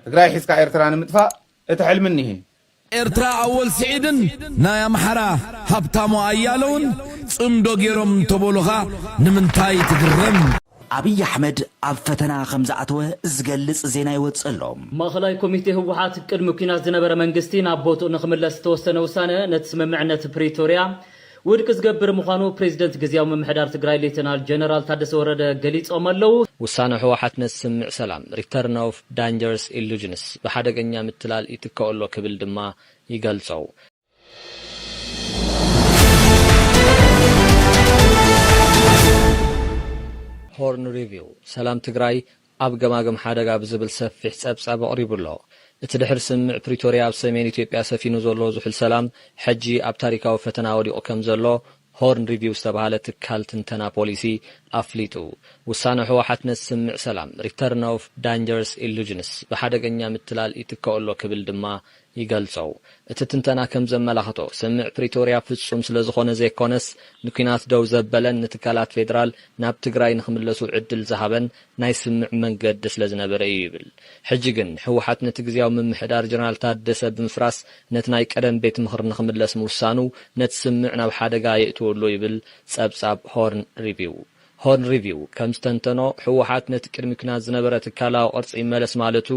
ትግራይ ሒዝካ ኤርትራ ንምጥፋእ እቲ ሕልምኒ ይሄ ኤርትራ ኣወል ስዒድን ናይ ኣምሓራ ሃብታሞ ኣያለውን ጽምዶ ገይሮም ተበሉኻ ንምንታይ ትግረም? አብይ አሕመድ ኣብ ፈተና ከምዝኣተወ ዝገልጽ ዜና ይወጽሎም። ማእኸላይ ኮሚቴ ህወሓት ቅድሚ ኩናት ዝነበረ መንግስቲ ናብ ቦታኡ ንኽምለስ ዝተወሰነ ውሳነ ነቲ ስምምዕነት ፕሪቶሪያ ውድቅ ዝገብር ምዃኑ ፕሬዚደንት ግዚያዊ ምምሕዳር ትግራይ ሌተናል ጀነራል ታደሰ ወረደ ገሊጾም ኣለው። ውሳነ ህወሓት ነስምዕ ሰላም ሪተርን ኦፍ ዳንጀርስ ኢሉዥንስ ብሓደገኛ ምትላል ይትከአሎ ክብል ድማ ይገልጸው። ሆርን ሪቪው ሰላም ትግራይ ኣብ ገማገም ሓደጋ ብዝብል ሰፊሕ ጸብጻብ ኣቕሪቡሎ እቲ ድሕሪ ስምዕ ፕሪቶሪያ ኣብ ሰሜን ኢትዮጵያ ሰፊኑ ዘሎ ዝሑል ሰላም ሕጂ ኣብ ታሪካዊ ፈተና ወዲቑ ከም ዘሎ ሆርን ሪቪው ዝተባሃለ ትካል ትንተና ፖሊሲ ኣፍሊጡ ውሳነ ህወሓት ነስምዕ ሰላም ሪተርን ኦፍ ዳንጀርስ ኢሉዥንስ ብሓደገኛ ምትላል ይትከአሎ ክብል ድማ ይገልጸው። እቲ ትንተና ከም ዘመላኽቶ ስምዕ ፕሪቶሪያ ፍጹም ስለ ዝኾነ ዘይኮነስ ንኩናት ደው ዘበለን ንትካላት ፌደራል ናብ ትግራይ ንኽምለሱ ዕድል ዝሃበን ናይ ስምዕ መንገዲ ስለ ዝነበረ እዩ ይብል። ሕጂ ግን ህወሓት ነቲ ግዝያዊ ምምሕዳር ጀነራል ታደሰ ብምፍራስ ነቲ ናይ ቀደም ቤት ምኽሪ ንኽምለስ ምውሳኑ ነቲ ስምዕ ናብ ሓደጋ የእትወሉ ይብል ጸብጻብ ሆርን ሪቪው። ሆርን ሪቪው ከም ዝተንተኖ ህወሓት ነቲ ቅድሚ ኩናት ዝነበረ ትካላዊ ቅርጺ ይመለስ ማለቱ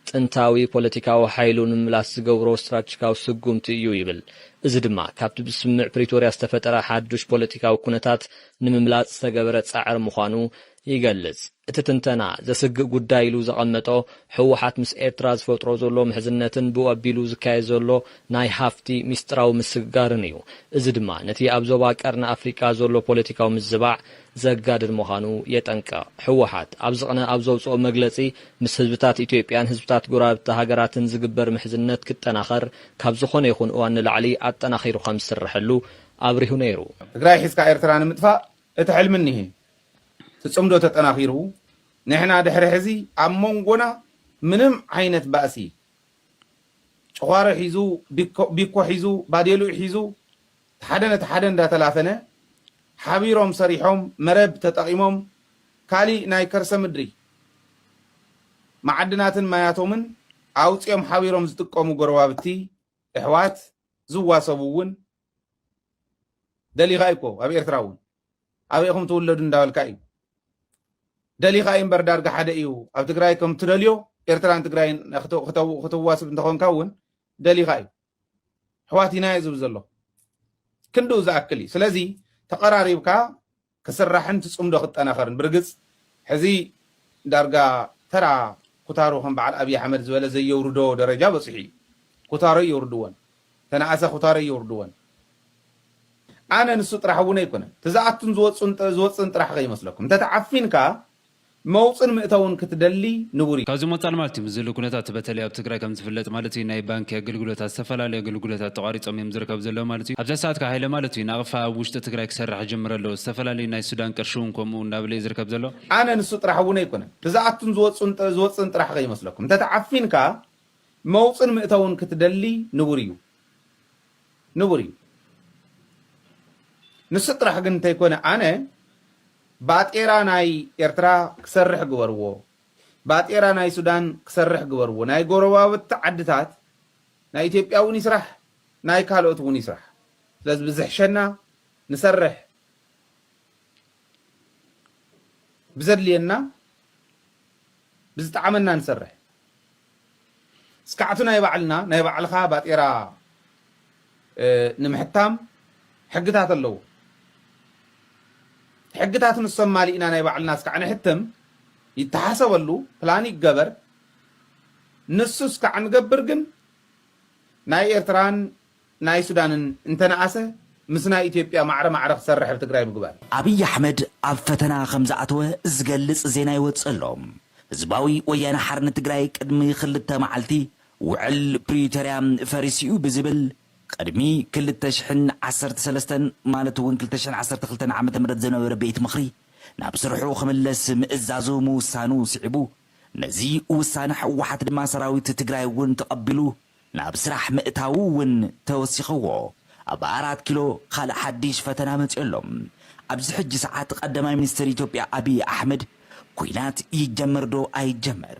ጥንታዊ ፖለቲካዊ ሓይሉ ንምምላስ ዝገብሮ ስትራቴጂካዊ ስጉምቲ እዩ ይብል። እዚ ድማ ካብቲ ብስምዕ ፕሪቶሪያ ዝተፈጠረ ሓዱሽ ፖለቲካዊ ኩነታት ንምምላጽ ዝተገበረ ጻዕሪ ምዃኑ ይገልጽ። እቲ ትንተና ዘስግእ ጉዳይ ኢሉ ዘቐመጦ ህወሓት ምስ ኤርትራ ዝፈጥሮ ዘሎ ምሕዝነትን ብኡ ኣቢሉ ዝካየድ ዘሎ ናይ ሃፍቲ ሚስጥራዊ ምስግጋርን እዩ። እዚ ድማ ነቲ ኣብ ዞባ ቀርኒ ኣፍሪቃ ዘሎ ፖለቲካዊ ምዝባዕ ዘጋድድ ምዃኑ የጠንቅቕ። ህወሓት ኣብ ዝቕነ ኣብ ዘውፅኦ መግለጺ ምስ ህዝብታት ኢትዮጵያን ህዝብታት ጎረቤት ሃገራትን ዝግበር ምሕዝነት ክጠናኸር ካብ ዝኾነ ይኹን እዋን ንላዕሊ ኣጠናኺሩ ከም ዝስርሐሉ ኣብሪሁ ነይሩ። ትግራይ ሒዝካ ኤርትራ ንምጥፋእ እቲ ሕልምኒ ይሄ ጽምዶ ተጠናኺሩ ንሕና ድሕሪ ሕዚ ኣብ መንጎና ምንም ዓይነት ባእሲ ጭዃሮ ሒዙ ቢኮ ሒዙ ባዴሉ ሒዙ ሓደ ነቲ ሓደ እንዳተላፈነ ሓቢሮም ሰሪሖም መረብ ተጠቒሞም ካሊእ ናይ ከርሰ ምድሪ ማዕድናትን ማያቶምን ኣውፅኦም ሓቢሮም ዝጥቀሙ ጎረባብቲ ኣሕዋት ዝዋሰቡ እውን ደሊኻ እኮ ኣብ ኤርትራ እውን ኣበይኹም ትውለዱ እንዳበልካ እዩ ደሊኻ እምበር ዳርጋ ሓደ እዩ ኣብ ትግራይ ከም ትደልዮ ኤርትራን ትግራይን ክትዋስብ እንተኾንካ እውን ደሊኻ እዩ ኣሕዋት ኢና ዝብል ዘሎ ክንድኡ ዝኣክል እዩ። ስለዚ ተቀራሪብካ ክስራሕን ትጽምዶ ክጠናኸርን ብርግጽ ሕዚ ዳርጋ ተራ ኩታሮ ከም በዓል ኣብይ ኣሕመድ ዝበለ ዘየውርዶ ደረጃ በጽሒ ኩታሮ የውርድዎን ተናእሰ ኩታሮ የውርድዎን ኣነ ንሱ ጥራሕ እውን ኣይኮነን ትዝኣቱን ዝወፅን ጥራሕ ከይመስለኩም እንተተዓፊንካ መውፅን ምእተውን ክትደሊ ንቡር እዩ። ካብዚ ወፃል ማለት እዩ ዘሎ ኩነታት በተለይ ኣብ ትግራይ ከም ዝፍለጥ ማለት እዩ ናይ ባንኪ ኣገልግሎታት ዝተፈላለዩ ኣገልግሎታት ተቋሪፆም እዮም ዝርከቡ ዘለዉ ማለት እዩ። ኣብዛ ሰዓት ሃይለ ማለት እዩ ናቕፋ ኣብ ውሽጢ ትግራይ ክሰርሕ ጀምረ ኣለዎ ዝተፈላለዩ ናይ ሱዳን ቅርሺ እውን ከምኡ እናብለ ዝርከብ ዘሎ ኣነ ንሱ ጥራሕ እውን ኣይኮነን ትዝኣቱን ዝወፅን ጥራሕ ከይመስለኩም እንተተዓፊንካ መውፅን ምእተውን ክትደሊ ንቡር እዩ ንሱ ጥራሕ ግን እንተይኮነ ኣነ ባጤራ ናይ ኤርትራ ክሰርሕ ግበርዎ ባጤራ ናይ ሱዳን ክሰርሕ ግበርዎ ናይ ጎረባብቲ ዓድታት ናይ ኢትዮጵያ እውን ይስራሕ ናይ ካልኦት እውን ይስራሕ ስለዚ ብዝሕሸና ንሰርሕ ብዘድልየና ብዝጣዕመና ንሰርሕ እስካዕቱ ናይ ባዕልና ናይ ባዕልኻ ባጤራ ንምሕታም ሕግታት ኣለዎ ሕግታት ንሰማሊእና ናይ ባዕልና እስካዕ ንሕትም ይተሓሰበሉ ፕላን ይገበር ንሱ እስካዕ ንገብር ግን ናይ ኤርትራን ናይ ሱዳንን እንተነኣሰ ምስ ናይ ኢትዮጵያ ማዕረ ክሰርሕ ኣብ ትግራይ ምግባር አብይ አሕመድ ኣብ ፈተና ከምዝኣተወ ዝገልጽ ዜና ይወጽሎም። ህዝባዊ ወያነ ሓርነት ትግራይ ቅድሚ 2 መዓልቲ ውዕል ፕሪቶሪያ ፈሪስዩ ብዝብል ቅድሚ 2013 ማለት እውን 2012 ዓመተ ምህረት ዝነበረ ቤት ምኽሪ ናብ ስርሑ ክምለስ ምእዛዙ ምውሳኑ ስዒቡ ነዚ ውሳነ ህወሓት ድማ ሰራዊት ትግራይ እውን ተቐቢሉ ናብ ስራሕ ምእታው እውን ተወሲኽዎ ኣብ 4 ኪሎ ካልእ ሓድሽ ፈተና መፅሎም። ኣብዚ ሕጂ ሰዓት ቀዳማይ ሚኒስትር ኢትዮጵያ አብይ አሕመድ ኩናት ይጀመር ዶ ኣይጀመር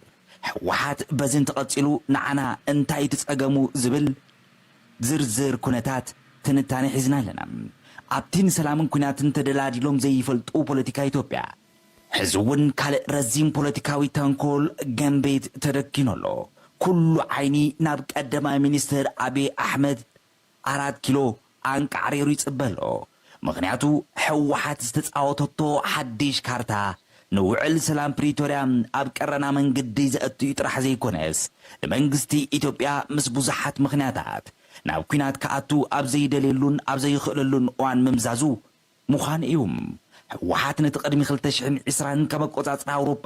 ሕወሓት በዝን ተቐፂሉ ንዓና እንታይ ትጸገሙ ዝብል ዝርዝር ኩነታት ትንታነ ሒዝና ኣለና ኣብቲ ንሰላምን ኩናትን ተደላዲሎም ዘይፈልጡ ፖለቲካ ኢትዮጵያ ሕዚ እውን ካልእ ረዚም ፖለቲካዊ ተንኮል ገንቤት ተደኪኖሎ ኩሉ ዓይኒ ናብ ቀዳማይ ሚኒስትር አብይ አሕመድ 4 ኪሎ አንቃሪሩ ይጽበሎ ምክንያቱ ሕወሓት ዝተጻወተቶ ሓድሽ ካርታ ንውዕል ሰላም ፕሪቶሪያ ኣብ ቀረና መንገዲ ዘእቱ ይጥራሕ ዘይኮነስ መንግስቲ ኢትዮጵያ ምስ ብዙሓት ምክንያታት ናብ ኩናት ከኣቱ ኣብ ዘይደልየሉን ኣብ ዘይኽእለሉን እዋን ምምዛዙ ምዃን እዩ ሕወሓት ነቲ ቅድሚ 2020 ከመቆጻጽሪ ኣውሮፓ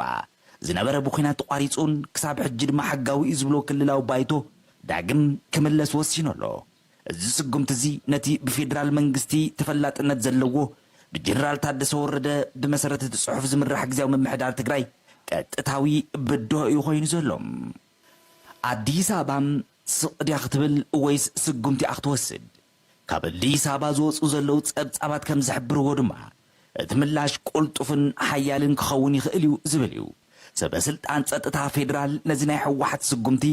ዝነበረ ብኩናት ተቋሪጹን ክሳብ ሕጂ ድማ ሓጋዊ ዝብሎ ክልላዊ ባይቶ ዳግም ክምለስ ወሲኖሎ እዚ ስጉምቲ እዚ ነቲ ብፌደራል መንግስቲ ተፈላጥነት ዘለዎ ብጀነራል ታደሰ ወረደ ብመሰረት እቲ ጽሑፍ ዝምራሕ ግዝያዊ ምምሕዳር ትግራይ ቀጥታዊ ብዶ እዩ ኮይኑ ዘሎ ኣዲስ ኣበባ ስቕድያ ክትብል ወይስ ስጉምቲ ክትወስድ ካብ ኣዲስ ኣበባ ዝወፁ ዘለው ጸብጻባት ከም ዝሕብርዎ ድማ እቲ ምላሽ ቁልጡፍን ሓያልን ክኸውን ይኽእል እዩ ዝብል እዩ ሰበስልጣን ጸጥታ ፌደራል ነዚ ናይ ሕወሓት ስጉምቲ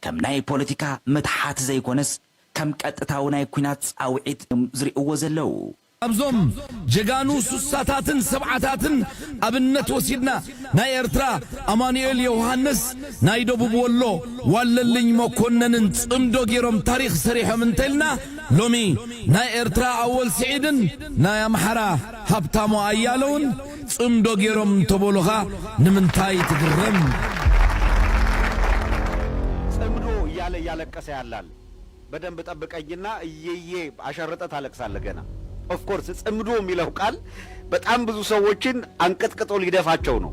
ከም ናይ ፖለቲካ ምትሓት ዘይኮነስ ከም ቀጥታዊ ናይ ኩናት ጻውዒት ዝርእዎ ዘለው أبزم جغانو سوساتاتن سبعاتاتن أبنت وسيدنا ناي إرترا أمانيال يوهانس ناي دوبو بولو واللين مكونن تمدو جيروم تاريخ سريح من تلنا لومي ناي إرترا أول سعيدن ناي أمحرا هبتامو أيالون تمدو جيروم تبولوها نمنتاي تقرم تمدو يالا كسيالال بدن بتأبك أجينا يي عشرة تالك سالجنا of course ጽምዶ የሚለው ቃል በጣም ብዙ ሰዎችን አንቀጥቅጦ ሊደፋቸው ነው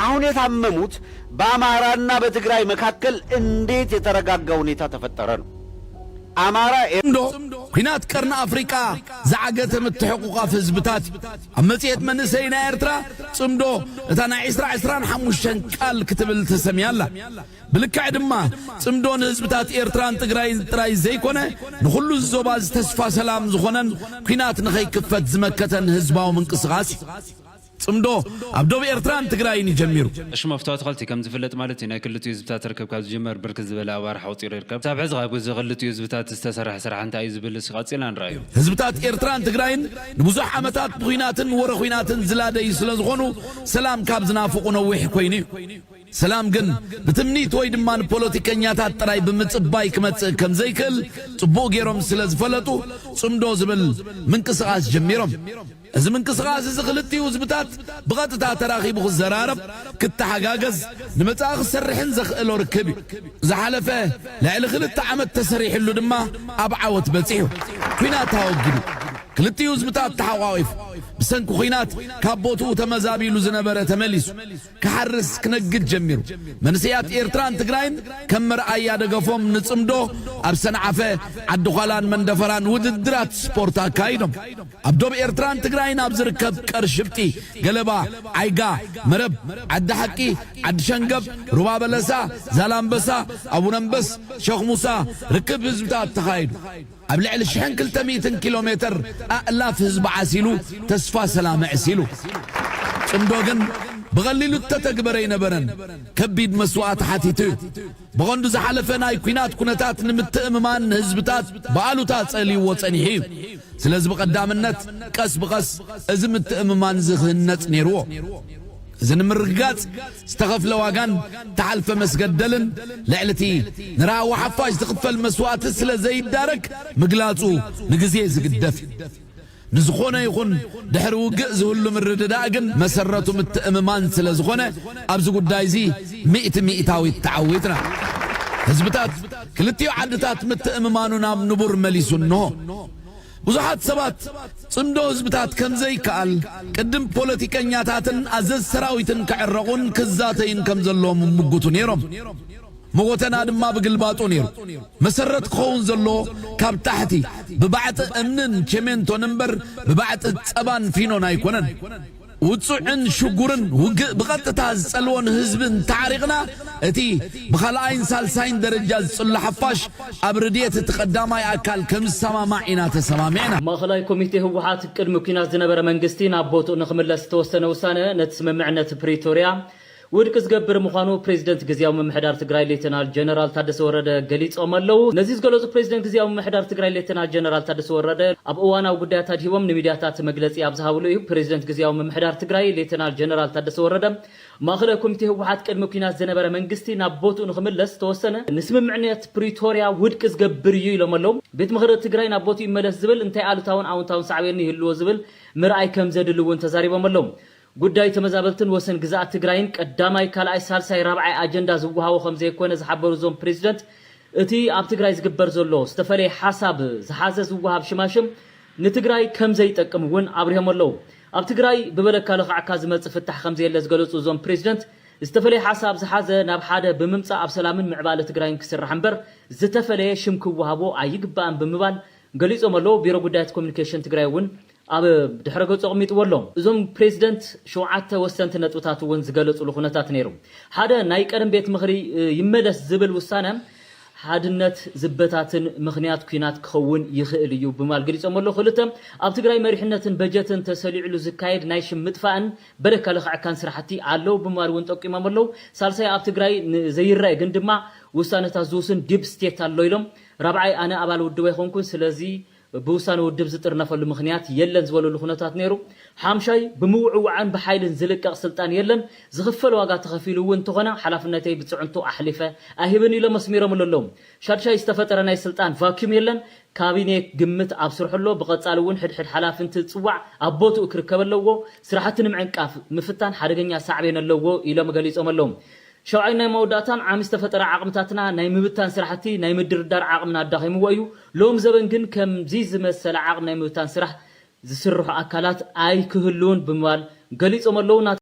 አሁን የታመሙት በአማራና በትግራይ መካከል እንዴት የተረጋጋ ሁኔታ ተፈጠረ ነው አማራ ኩናት ቀርና አፍሪካ ዘዓገተ ምትሕቁቃ ህዝብታት አመጽየት መንሰይና ኤርትራ ጽምዶ እታና 25 ቃል ክትብል ተሰሚያላ ብልክዕ ድማ ጽምዶን ህዝብታት ኤርትራን ትግራይን ጥራይ ዘይኮነ ንኹሉ ዞባዝ ተስፋ ሰላም ዝኾነን ኩናት ንኸይክፈት ዝመከተን ህዝባዊ ምንቅስቃስ ጽምዶ ኣብ ደቡብ ኤርትራን ትግራይን ይጀምሩ እሺ መፍታት ኸልቲ ከም ዝፍለጥ ማለት ናይ ክልቱ ህዝብታት ርከብ ካብ ዝጀመር ብርክት ዝበለ ኣባር ሓውፂሩ ይርከብ ሳብ ሕዚ ካብ ክልቱ ህዝብታት ዝተሰርሐ ስራሕ እንታይ እዩ ዝብል ሲቐፂልና ንራዩ ህዝብታት ኤርትራን ትግራይን ንብዙሕ ዓመታት ኩናትን ወረ ኩናትን ዝላደዩ ስለ ዝኾኑ ሰላም ካብ ዝናፍቁ ነዊሕ ኮይኑ ሰላም ግን ብትምኒት ወይ ድማ ፖለቲከኛታት ጥራይ ብምጽባይ ክመጽእ ከም ዘይክእል ጽቡቕ ገይሮም ስለ ዝፈለጡ ጽምዶ ዝብል ምንቅስቃስ ጀሚሮም እዚ ምንቅስቃስ እዚ ክልቲኡ ህዝብታት ብቐጥታ ተራኺቡ ክዘራረብ ክትሓጋገዝ ንመጻኢ ክሰርሕን ዘኽእሎ ርክብ ዝሓለፈ ልዕሊ 2 ዓመት ተሰሪሕሉ ድማ ኣብ ዓወት በፂሑ ኩናት ኣወጊዱ ክልቲኡ ህዝብታት ተሓቋቂፉ ብሰንኪ ኩናት ካብ ቦትኡ ተመዛቢሉ ዝነበረ ተመሊሱ ክሓርስ ክነግድ ጀሚሩ መንስያት ኤርትራን ትግራይን ከም መርኣያ ደገፎም ንጽምዶ ኣብ ሰንዓፈ ዓዲ ኋላን መንደፈራን ውድድራት ስፖርት ኣካይዶም ኣብ ደቡብ ኤርትራን ትግራይን ኣብ ዝርከብ ቀርሽብጢ ገለባ ዓይጋ መረብ ዓዲ ሓቂ ዓዲ ሸንገብ ሩባ በለሳ ዛላምበሳ ኣቡነንበስ ሸኽ ሙሳ ርክብ ህዝብታት ተኻይዱ ኣብ ልዕሊ 1200 ኪሎሜትር ኣእላፍ ህዝቢ ዓሲሉ ተስፋ ሰላም ዕሲሉ ጽምዶ ግን بغللو التتكبر ينبرن كبيد مسوات حتيتو بغندو زحلفة ناي كوينات كونتات نمتأممان هزبتات بقالوتات سألي وطنيحيو سلاز بقدام النت قس بقس ازم التأممان زخ النت نيرو زن مرقات استغف لواغان تحلف مسجدلن لعلتي نرى وحفاج تغفل مسوات سلا زي الدارك مقلاتو نقزيه زقدف نزخونه يكون دحر وقع زهلو من ردداقن مسرتو متأممان سلا زخونه أبزو قدايزي مئتاوي التعويتنا هزبتات كلتيو عدتات متأممانو نام نبور مليسو النو بزحات سبات صندو هزبتات كم زي كال قدم بوليتيكانياتاتن عزز سراويتن كعرقون كزاتين كم زلو ممقوتو نيرم موتنا دما بقلباتو نيرو مسرت خون زلو كاب تحتي ببعت امنن كمنتو نمبر ببعت تصبان فينو نايكونن وتصعن شغورن بقطتا زصلون حزبن تعريقنا اتي بخلاين سالساين درجه زصل حفاش ابرديت تقداماي اكل كم سماعينا تسمامعنا ماخلاي كوميتي هوحات قدم كينات زنبر منغستين ابوتو نخملس توسنه وسانه نتسممعنت بريتوريا ውድቅ ዝገብር ምዃኑ ፕሬዚደንት ግዚያዊ ምምሕዳር ትግራይ ሌተናል ጀነራል ታደሰ ወረደ ገሊጾም ኣለዉ ነዚ ዝገለጹ ፕሬዚደንት ግዚያዊ ምምሕዳር ትግራይ ሌተናል ጀነራል ታደሰ ወረደ ኣብ እዋናዊ ጉዳያት ኣድሂቦም ንሚድያታት መግለጺ ኣብ ዝሃብሉ እዩ ፕሬዚደንት ግዚያዊ ምምሕዳር ትግራይ ሌተናል ጀነራል ታደሰ ወረደ ማእኸላይ ኮሚቴ ህወሓት ቅድሚ ኩናት ዝነበረ መንግስቲ ናብ ቦትኡ ንኽምለስ ተወሰነ ንስምምዕነት ፕሪቶሪያ ውድቅ ዝገብር እዩ ኢሎም ኣለዉ ቤት ምክሪ ትግራይ ናብ ቦትኡ ይመለስ ዝብል እንታይ ኣሉታውን ኣውንታውን ሳዕቤኒ ይህልዎ ዝብል ምርኣይ ከም ዘድሊ እውን ተዛሪቦም ኣለዉ ጉዳይ ተመዛበልትን ወሰን ግዛኣት ትግራይን ቀዳማይ ካልኣይ ሳልሳይ ራብዓይ ኣጀንዳ ዝወሃቦ ከም ዘይኮነ ዝሓበሩ ዞም ፕሬዚደንት እቲ ኣብ ትግራይ ዝግበር ዘሎ ዝተፈለየ ሓሳብ ዝሓዘ ዝወሃብ ሽማሽም ንትግራይ ከም ዘይጠቅም እውን ኣብሪሆም ኣለዉ ኣብ ትግራይ ብበለካ ልኽዓካ ዝመጽእ ፍታሕ ከም ዘየለ ዝገለጹ ዞም ፕሬዚደንት ዝተፈለየ ሓሳብ ዝሓዘ ናብ ሓደ ብምምጻእ ኣብ ሰላምን ምዕባለ ትግራይን ክስራሕ እምበር ዝተፈለየ ሽም ክወሃቦ ኣይግባእን ብምባል ገሊጾም ኣለዉ ቢሮ ጉዳያት ኮሚኒኬሽን ትግራይ እውን ኣብ ድሕረ ገጹ ኣቕሚጥዎ ኣሎ እዞም ፕሬዚደንት 7 ወሰንቲ ነጥብታት እውን ዝገለጹሉ ኩነታት ነይሩ ሓደ ናይ ቀደም ቤት ምክሪ ይመለስ ዝብል ውሳነ ሓድነት ዝበታትን ምኽንያት ኩናት ክኸውን ይኽእል እዩ ብማል ገሊጾም ኣለዉ ክልተ ኣብ ትግራይ መሪሕነትን በጀትን ተሰሊዕሉ ዝካየድ ናይ ሽም ምጥፋእን በደካ ልኽዓካን ስራሕቲ ኣለዉ ብማል እውን ጠቂሞም ኣለዉ ሳልሳይ ኣብ ትግራይ ዘይረአ ግን ድማ ውሳነታት ዝውስን ዲፕ ስቴት ኣሎ ኢሎም ራብዓይ ኣነ ኣባል ውድብ ኣይኮንኩን ስለዚ ብውሳነ ውድብ ዝጥርነፈሉ ምኽንያት የለን ዝበለሉ ኩነታት ነይሩ ሓምሻይ ብምውዕዋዕን ብሓይልን ዝልቀቕ ስልጣን የለን ዝኽፈል ዋጋ ተኸፊሉ እውን እንተኾነ ሓላፍነተይ ብፅዕንቱ ኣሕሊፈ ኣይህብን ኢሎም መስሚሮም ኣለዉ ሻድሻይ ዝተፈጠረ ናይ ስልጣን ቫኪዩም የለን ካቢኔ ግምት ኣብ ስርሕሎ ብቐጻሊ እውን ሕድሕድ ሓላፍንቲ ጽዋዕ ኣብ ቦትኡ ክርከብ ኣለዎ ስራሕቲ ንምዕንቃፍ ምፍታን ሓደገኛ ሳዕቤን ኣለዎ ኢሎም ገሊጾም ኣለዉ ሸውዓይ ናይ መወዳእታን ዓሚ ዝተፈጠረ ዓቕምታትና ናይ ምብታን ስራሕቲ ናይ ምድርዳር ዓቕምና ኣዳኺምዎ እዩ ሎም ዘበን ግን ከምዚ ዝመሰለ ዓቕም ናይ ምብታን ስራሕ ዝስርሑ ኣካላት ኣይክህልውን ብምባል ገሊጾም ኣለዉ